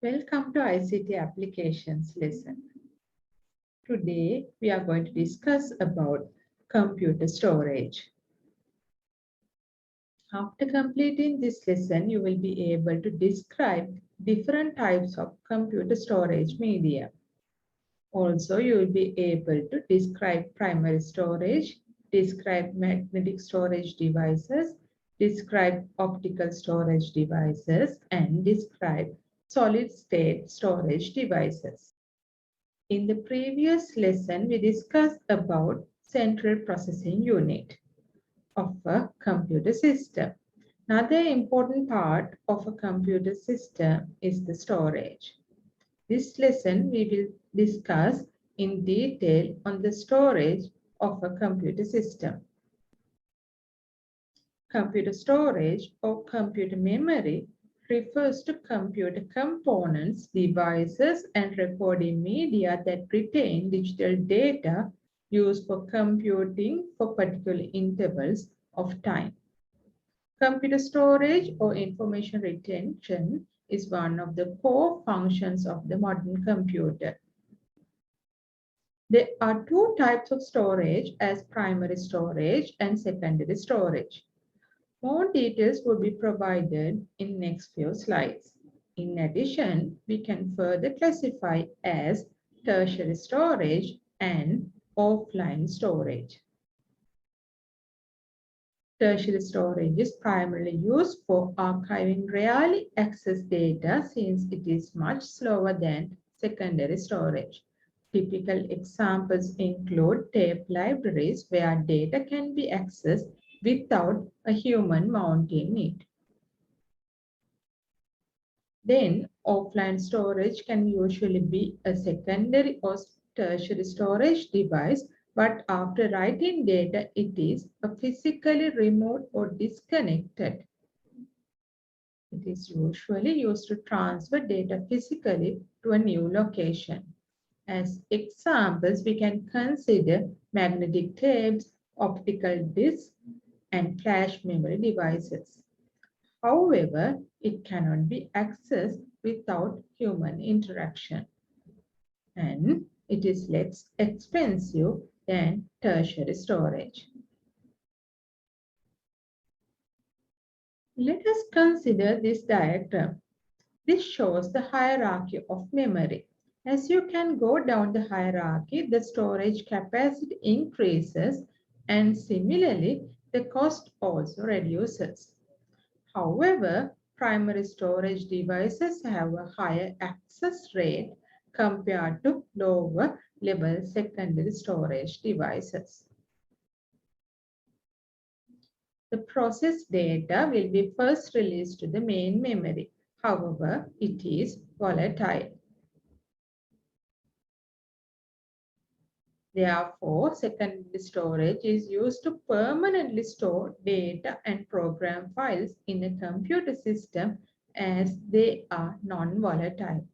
Welcome to ICT Applications lesson. Today we are going to discuss about computer storage. After completing this lesson, you will be able to describe different types of computer storage media. Also, you will be able to describe primary storage, describe magnetic storage devices, describe optical storage devices, and describe solid-state storage devices. In the previous lesson, we discussed about central processing unit of a computer system. Another important part of a computer system is the storage. This lesson, we will discuss in detail on the storage of a computer system. Computer storage or computer memory refers to computer components, devices, and recording media that retain digital data used for computing for particular intervals of time. Computer storage or information retention is one of the core functions of the modern computer. There are two types of storage as primary storage and secondary storage. More details will be provided in next few slides. In addition, we can further classify as tertiary storage and offline storage. Tertiary storage is primarily used for archiving rarely accessed data since it is much slower than secondary storage. Typical examples include tape libraries where data can be accessed without a human mounting it. Then offline storage can usually be a secondary or tertiary storage device, but after writing data, it is physically removed or disconnected. It is usually used to transfer data physically to a new location. As examples, we can consider magnetic tapes, optical discs, and flash memory devices. However, it cannot be accessed without human interaction, and it is less expensive than tertiary storage. Let us consider this diagram. This shows the hierarchy of memory. As you can go down the hierarchy, the storage capacity increases, and similarly, the cost also reduces. However, primary storage devices have a higher access rate compared to lower level secondary storage devices. The processed data will be first released to the main memory. However, it is volatile. Therefore, secondary storage is used to permanently store data and program files in a computer system as they are non-volatile.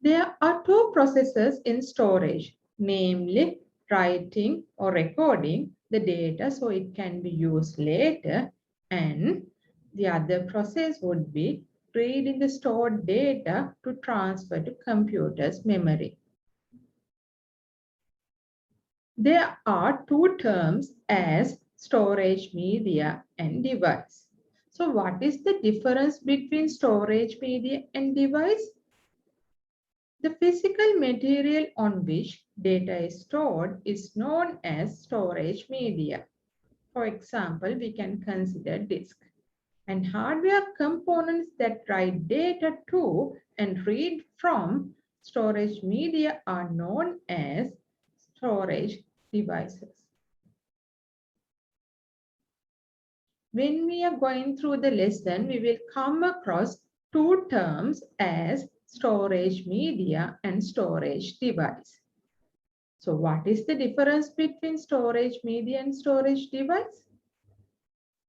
There are two processes in storage, namely writing or recording the data so it can be used later, and the other process would be reading the stored data to transfer to computer's memory. There are two terms as storage media and device. So what is the difference between storage media and device? The physical material on which data is stored is known as storage media. For example, we can consider disk. And hardware components that write data to and read from storage media are known as storage devices. When we are going through the lesson, we will come across two terms as storage media and storage device. So what is the difference between storage media and storage device?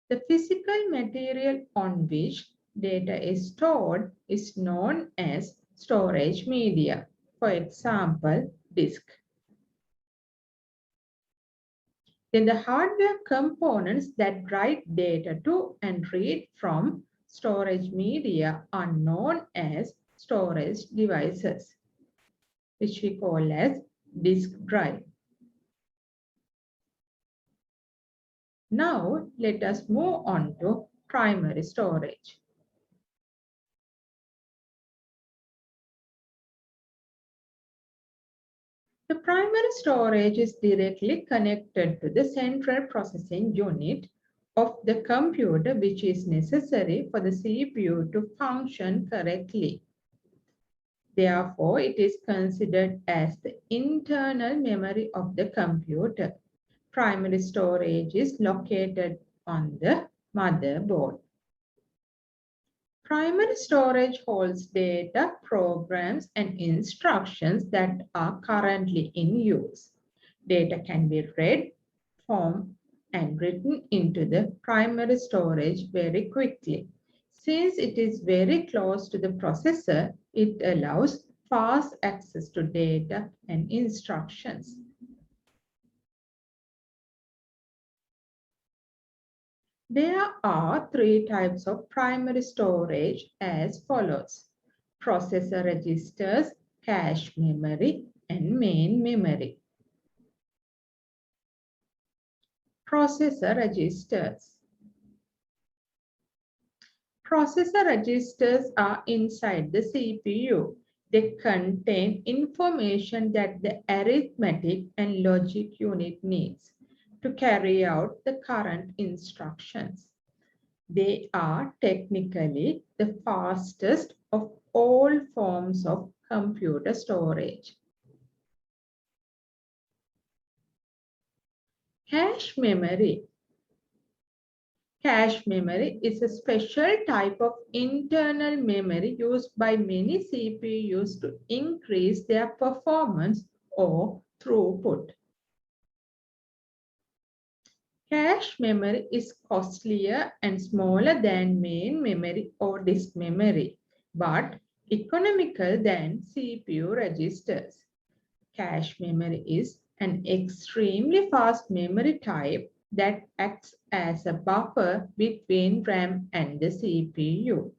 The physical material on which data is stored is known as storage media. For example, disk. Then the hardware components that write data to and read from storage media are known as storage devices, which we call as disk drive. Now, let us move on to primary storage. The primary storage is directly connected to the central processing unit of the computer, which is necessary for the CPU to function correctly. Therefore, it is considered as the internal memory of the computer. Primary storage is located on the motherboard. Primary storage holds data, programs, and instructions that are currently in use. Data can be read, formed, and written into the primary storage very quickly. Since it is very close to the processor, it allows fast access to data and instructions. There are three types of primary storage as follows: processor registers, cache memory, and main memory. Processor registers. Processor registers are inside the CPU. They contain information that the arithmetic and logic unit needs to carry out the current instructions. They are technically the fastest of all forms of computer storage. Cache memory. Cache memory is a special type of internal memory used by many CPUs to increase their performance or throughput. Cache memory is costlier and smaller than main memory or disk memory, but economical than CPU registers. Cache memory is an extremely fast memory type that acts as a buffer between RAM and the CPU.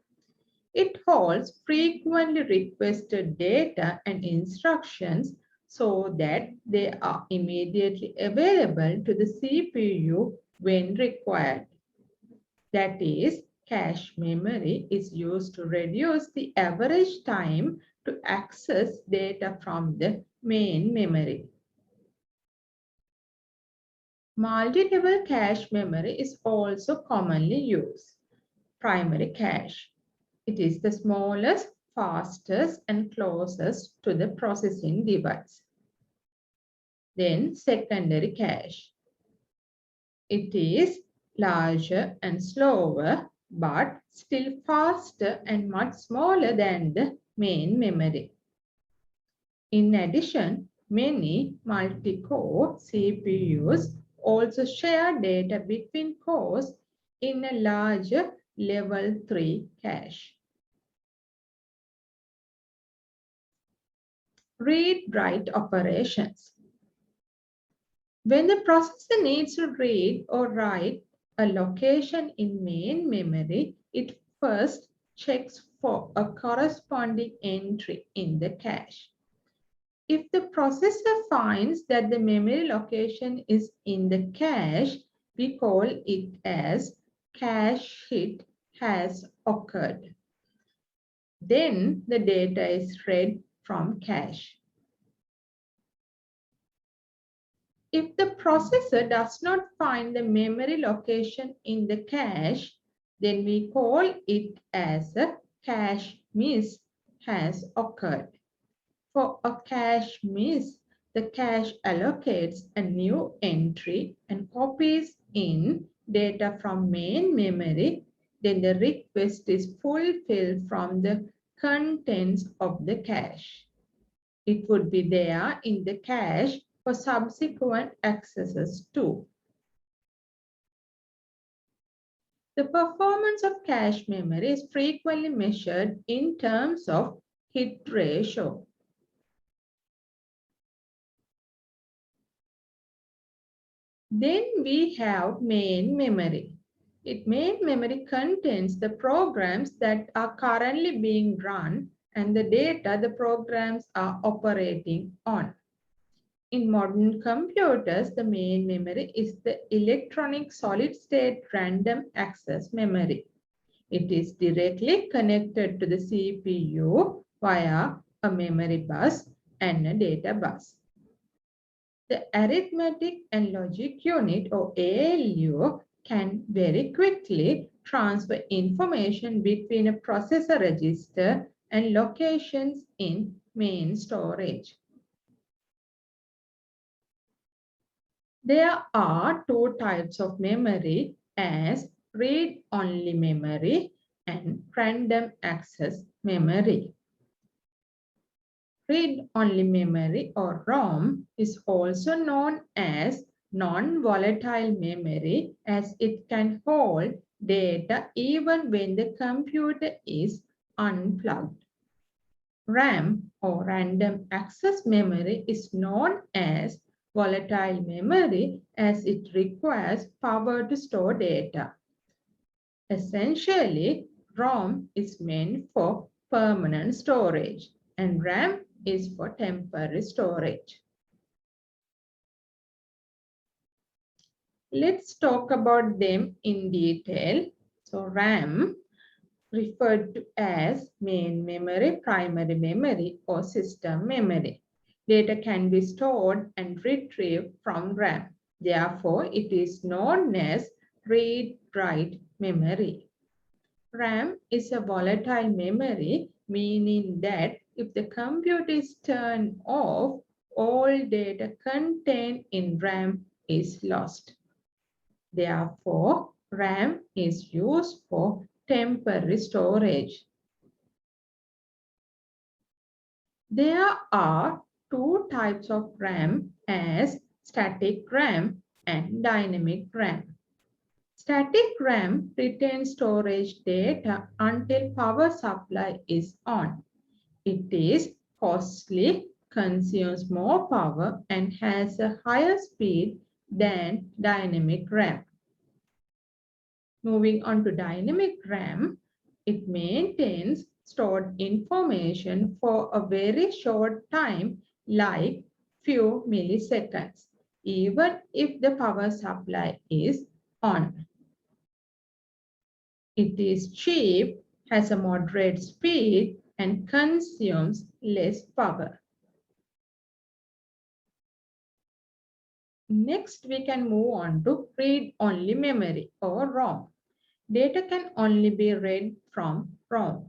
It holds frequently requested data and instructions so that they are immediately available to the CPU when required. That is, cache memory is used to reduce the average time to access data from the main memory. Multi-level cache memory is also commonly used. Primary cache. It is the smallest, fastest, and closest to the processing device. Then secondary cache. It is larger and slower, but still faster and much smaller than the main memory. In addition, many multi-core CPUs also share data between cores in a larger level 3 cache. Read-write operations. When the processor needs to read or write a location in main memory, it first checks for a corresponding entry in the cache. If the processor finds that the memory location is in the cache, we call it as cache hit has occurred. Then the data is read from cache. If the processor does not find the memory location in the cache, then we call it as a cache miss has occurred. For a cache miss, the cache allocates a new entry and copies in data from main memory. Then the request is fulfilled from the contents of the cache. It would be there in the cache for subsequent accesses too. The performance of cache memory is frequently measured in terms of hit ratio. Then we have main memory. Main memory contains the programs that are currently being run and the data the programs are operating on. In modern computers, the main memory is the electronic solid-state random access memory. It is directly connected to the CPU via a memory bus and a data bus. The arithmetic and logic unit, or ALU, can very quickly transfer information between a processor register and locations in main storage. There are two types of memory as read-only memory and random access memory. Read-only memory, or ROM, is also known as non-volatile memory as it can hold data even when the computer is unplugged. RAM, or random access memory, is known as volatile memory as it requires power to store data. Essentially, ROM is meant for permanent storage and RAM is for temporary storage. Let's talk about them in detail. So RAM, referred to as main memory, primary memory, or system memory. Data can be stored and retrieved from RAM. Therefore, it is known as read-write memory. RAM is a volatile memory, meaning that if the computer is turned off, all data contained in RAM is lost. Therefore, RAM is used for temporary storage. There are two types of RAM as static RAM and dynamic RAM. Static RAM retains storage data until power supply is on. It is costly, consumes more power, and has a higher speed than dynamic RAM. Moving on to dynamic RAM, it maintains stored information for a very short time, like few milliseconds, even if the power supply is on. It is cheap, has a moderate speed, and consumes less power. Next, we can move on to read-only memory, or ROM. Data can only be read from ROM.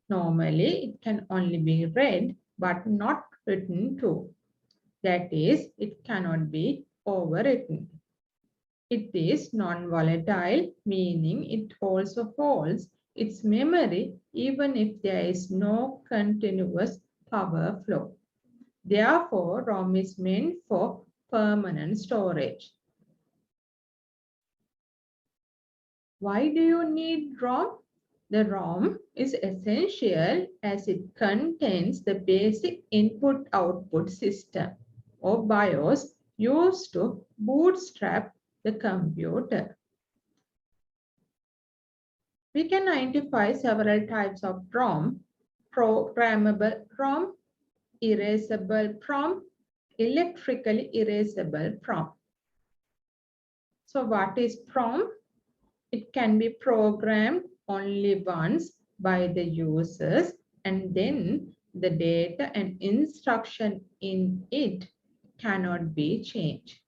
Normally, it can only be read but not written to. That is, it cannot be overwritten. It is non-volatile, meaning it also holds its memory even if there is no continuous power flow. Therefore, ROM is meant for permanent storage. Why do you need ROM? The ROM is essential as it contains the basic input-output system, or BIOS, used to bootstrap the computer. We can identify several types of ROM: programmable ROM, erasable ROM, electrically erasable ROM. So what is ROM? It can be programmed only once by the users, and then the data and instruction in it cannot be changed.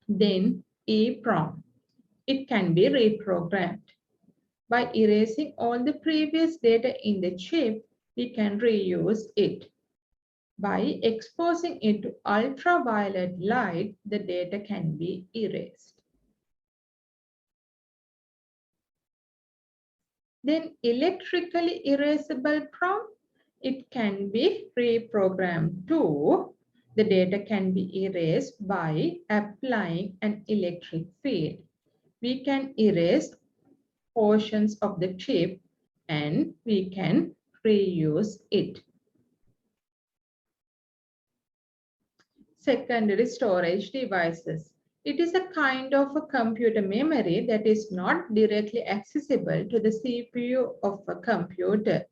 Then EEPROM. It can be reprogrammed. By erasing all the previous data in the chip, we can reuse it. By exposing it to ultraviolet light, the data can be erased. Then electrically erasable ROM, it can be reprogrammed too. The data can be erased by applying an electric field. We can erase portions of the chip and we can reuse it. secondary storage devices. It is a kind of a computer memory that is not directly accessible to the CPU of a computer.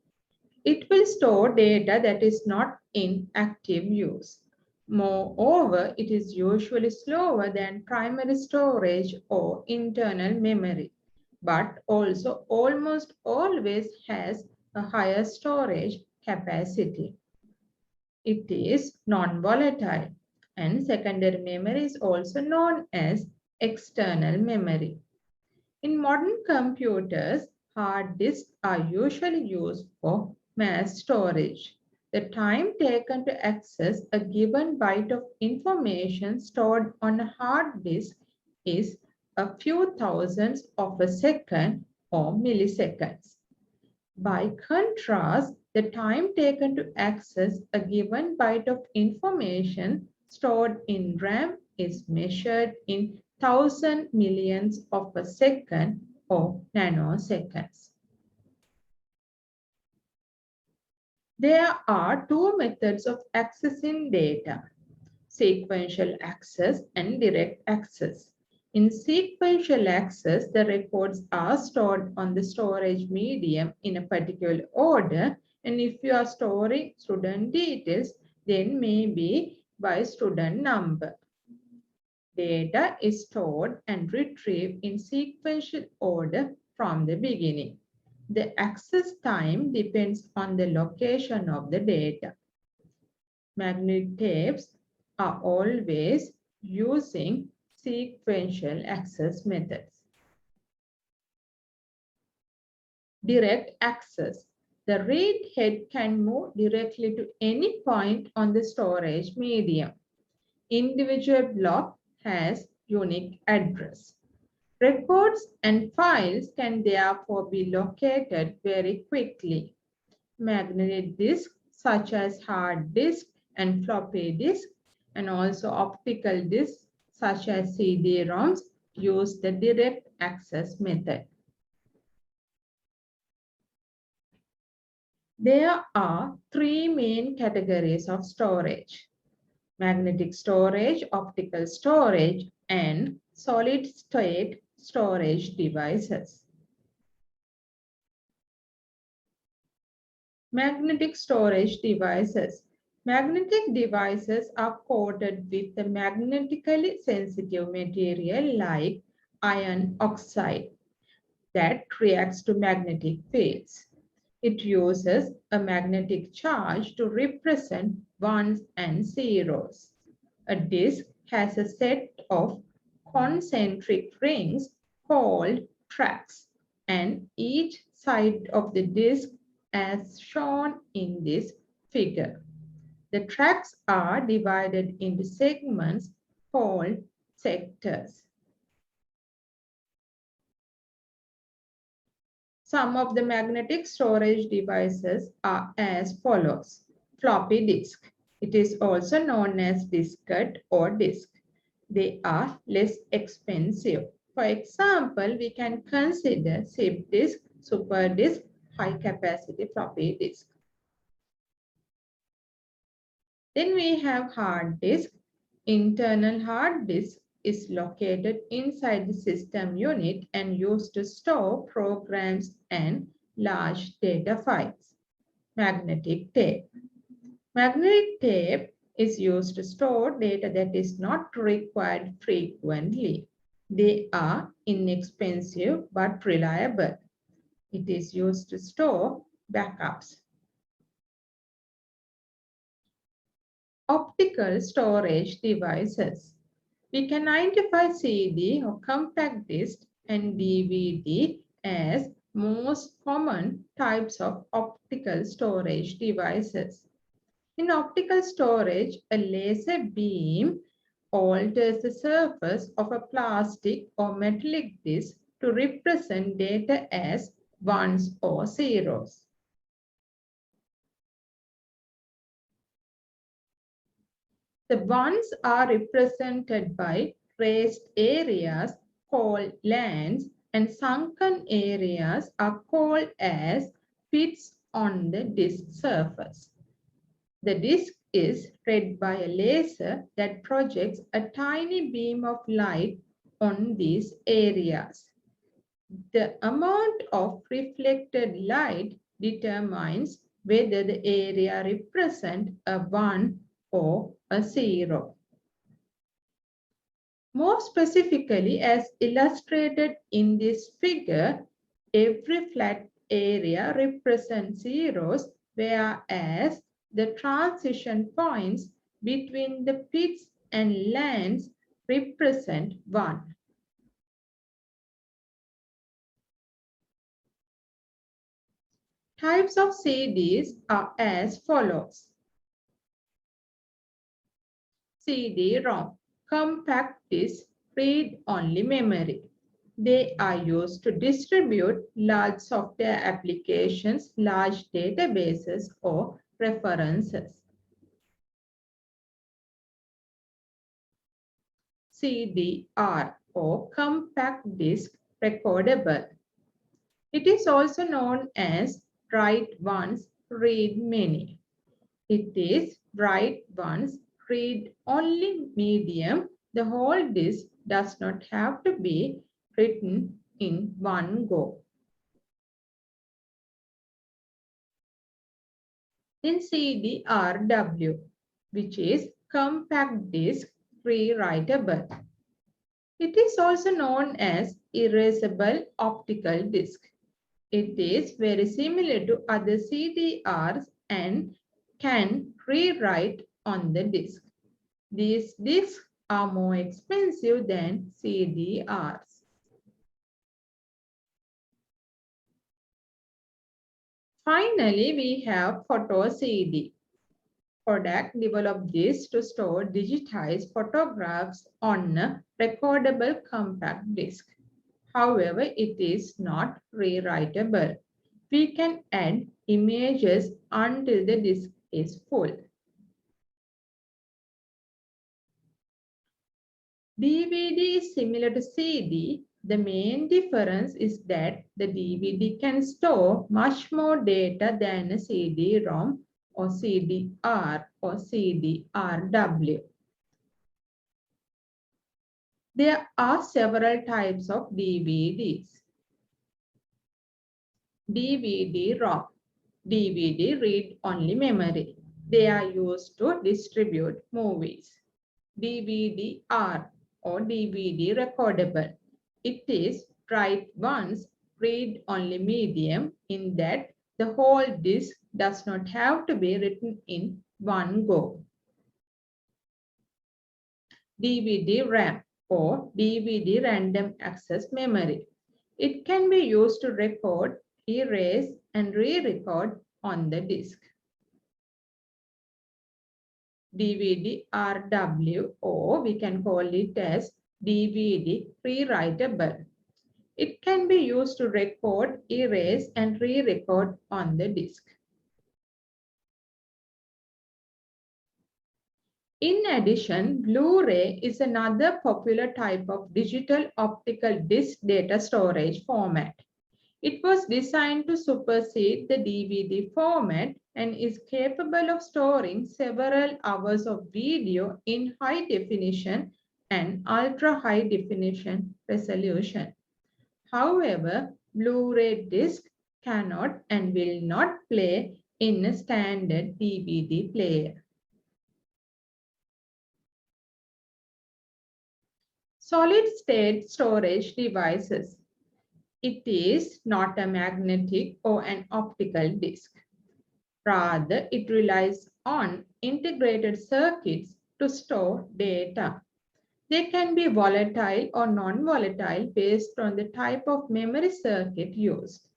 It will store data that is not in active use. Moreover, it is usually slower than primary storage or internal memory, but also almost always has a higher storage capacity. It is non-volatile, and secondary memory is also known as external memory. In modern computers, hard disks are usually used for mass storage. The time taken to access a given byte of information stored on a hard disk is a few thousandths of a second or milliseconds. By contrast, the time taken to access a given byte of information stored in RAM is measured in thousand millionths of a second or nanoseconds. There are two methods of accessing data: sequential access and direct access. In sequential access, the records are stored on the storage medium in a particular order, and if you are storing student details, then maybe by student number. Data is stored and retrieved in sequential order from the beginning. The access time depends on the location of the data. Magnetic tapes are always using sequential access methods. Direct access. The read head can move directly to any point on the storage medium. Individual block has unique address. Records and files can therefore be located very quickly. Magnetic disks such as hard disk and floppy disk, and also optical disks such as CD-ROMs use the direct access method. There are three main categories of storage: magnetic storage, optical storage, and solid-state storage devices. Magnetic storage devices. Magnetic devices are coated with a magnetically sensitive material like iron oxide that reacts to magnetic fields. It uses a magnetic charge to represent ones and zeros. A disk has a set of concentric rings called tracks, and each side of the disk as shown in this figure. The tracks are divided into segments called sectors. Some of the magnetic storage devices are as follows. Floppy disk. It is also known as diskette or disk. They are less expensive. For example, we can consider zip disk, super disk, high capacity floppy disk. Then we have hard disk. Internal hard disk is located inside the system unit and used to store programs and large data files. Magnetic tape. Magnetic tape is used to store data that is not required frequently. They are inexpensive but reliable. It is used to store backups. Optical storage devices. We can identify CD or compact disc and DVD as most common types of optical storage devices. In optical storage, a laser beam alters the surface of a plastic or metallic disc to represent data as ones or zeros. The ones are represented by raised areas called lands, and sunken areas are called as pits on the disk surface. The disk is read by a laser that projects a tiny beam of light on these areas. The amount of reflected light determines whether the area represents a 1 or a 0. More specifically, as illustrated in this figure, every flat area represents zeros, whereas the transition points between the pits and lands represent 1. Types of CDs are as follows. CD-ROM, compact disc, read-only memory. They are used to distribute large software applications, large databases, or references. CDR or compact disc recordable. It is also known as write once, read many. It is write once, read only medium. The whole disk does not have to be written in one go. In CDRW, which is compact disk rewritable. It is also known as erasable optical disk. It is very similar to other CDRs and can rewrite on the disk. These disks are more expensive than CDRs. Finally, we have Photo CD. Kodak developed this to store digitized photographs on a recordable compact disc. However, it is not rewritable. We can add images until the disk is full. DVD is similar to CD. The main difference is that the DVD can store much more data than a CD-ROM or CDR or CDRW. There are several types of DVDs. DVD-ROM, DVD read-only memory. They are used to distribute movies. DVD-R or DVD recordable. It is write once, read only medium in that the whole disk does not have to be written in one go. DVD-RAM or DVD random access memory. It can be used to record, erase, and re-record on the disk. DVD-RW, or we can call it as DVD rewritable. It can be used to record, erase, and re-record on the disk. In addition, Blu-ray is another popular type of digital optical disc data storage format. It was designed to supersede the DVD format and is capable of storing several hours of video in high definition and ultra high definition resolution. However, Blu-ray disc cannot and will not play in a standard DVD player. Solid-state storage devices. It is not a magnetic or an optical disc. Rather, it relies on integrated circuits to store data. They can be volatile or non-volatile based on the type of memory circuit used.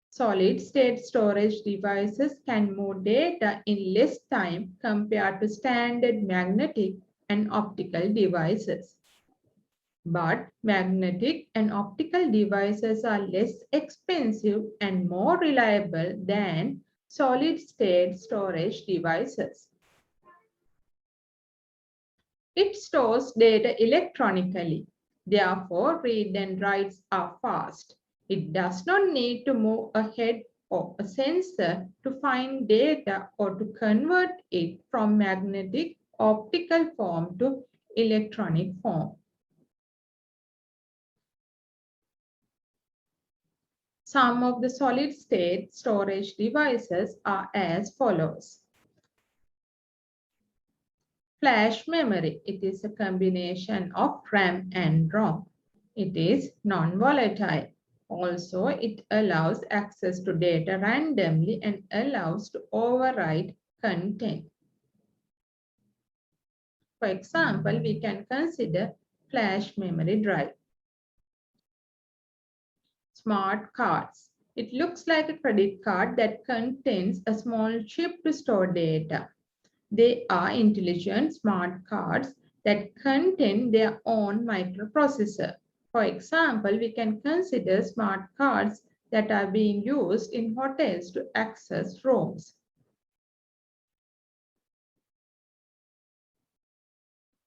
Solid-state storage devices can move data in less time compared to standard magnetic and optical devices. But magnetic and optical devices are less expensive and more reliable than solid-state storage devices. It stores data electronically. Therefore, read and writes are fast. It does not need to move ahead or a sensor to find data or to convert it from magnetic optical form to electronic form. Some of the solid-state storage devices are as follows. Flash memory. It is a combination of RAM and ROM. It is non-volatile. Also, it allows access to data randomly and allows to overwrite content. For example, we can consider flash memory drive. Smart cards. It looks like a credit card that contains a small chip to store data. They are intelligent smart cards that contain their own microprocessor. For example, we can consider smart cards that are being used in hotels to access rooms.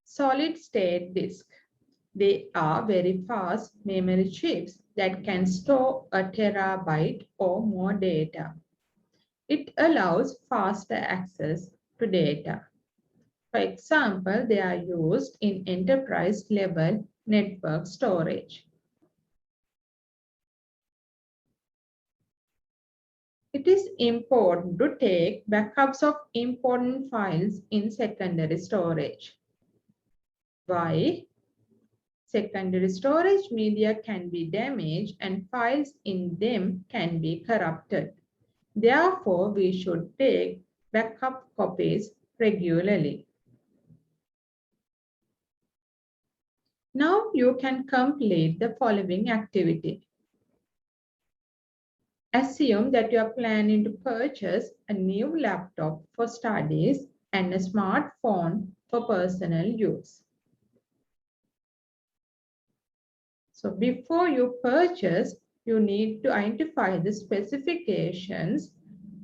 Solid-state disk. They are very fast memory chips that can store a terabyte or more data. It allows faster access to data. For example, they are used in enterprise-level network storage. It is important to take backups of important files in secondary storage. Why? Secondary storage media can be damaged and files in them can be corrupted. Therefore, we should take backup copies regularly. Now you can complete the following activity. Assume that you are planning to purchase a new laptop for studies and a smartphone for personal use. So before you purchase, you need to identify the specifications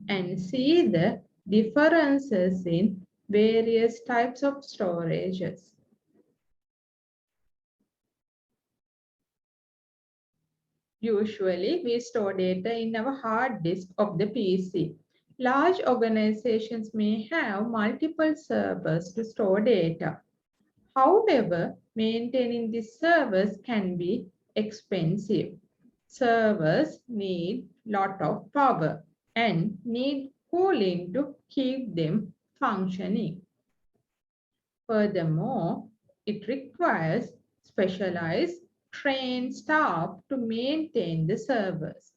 and see the differences in various types of storages. Usually, we store data in our hard disk of the PC. Large organizations may have multiple servers to store data. However, maintaining these servers can be expensive. Servers need a lot of power and need cooling to keep them functioning. Furthermore, it requires specialized trained staff to maintain the servers.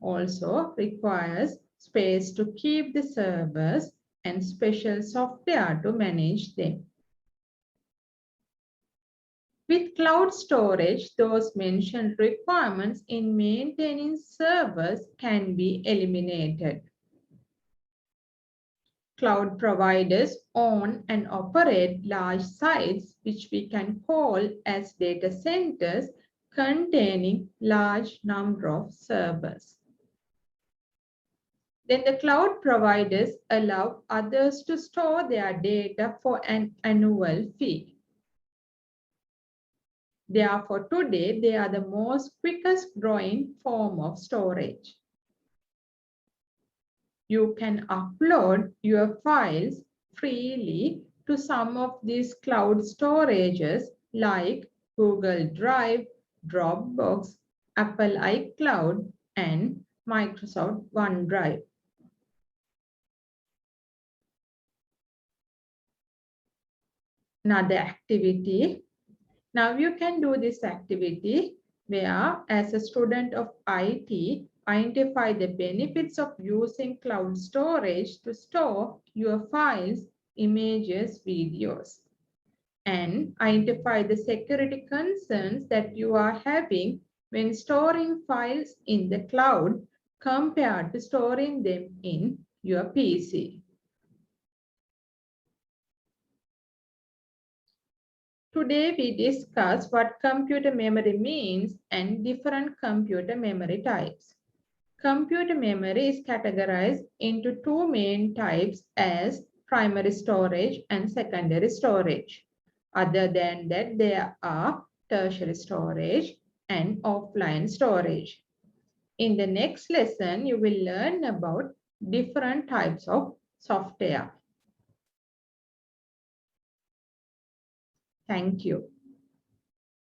Also requires space to keep the servers and special software to manage them. With cloud storage, those mentioned requirements in maintaining servers can be eliminated. Cloud providers own and operate large sites, which we can call as data centers, containing large number of servers. Then the cloud providers allow others to store their data for an annual fee. Therefore, today they are the most quickest growing form of storage. You can upload your files freely to some of these cloud storages like Google Drive, Dropbox, Apple iCloud, and Microsoft OneDrive. Another activity. Now you can do this activity where, as a student of IT, identify the benefits of using cloud storage to store your files, images, videos, and identify the security concerns that you are having when storing files in the cloud compared to storing them in your PC. Today we discuss what computer memory means and different computer memory types. Computer memory is categorized into two main types as primary storage and secondary storage. Other than that, there are tertiary storage and offline storage. In the next lesson, you will learn about different types of software. Thank you.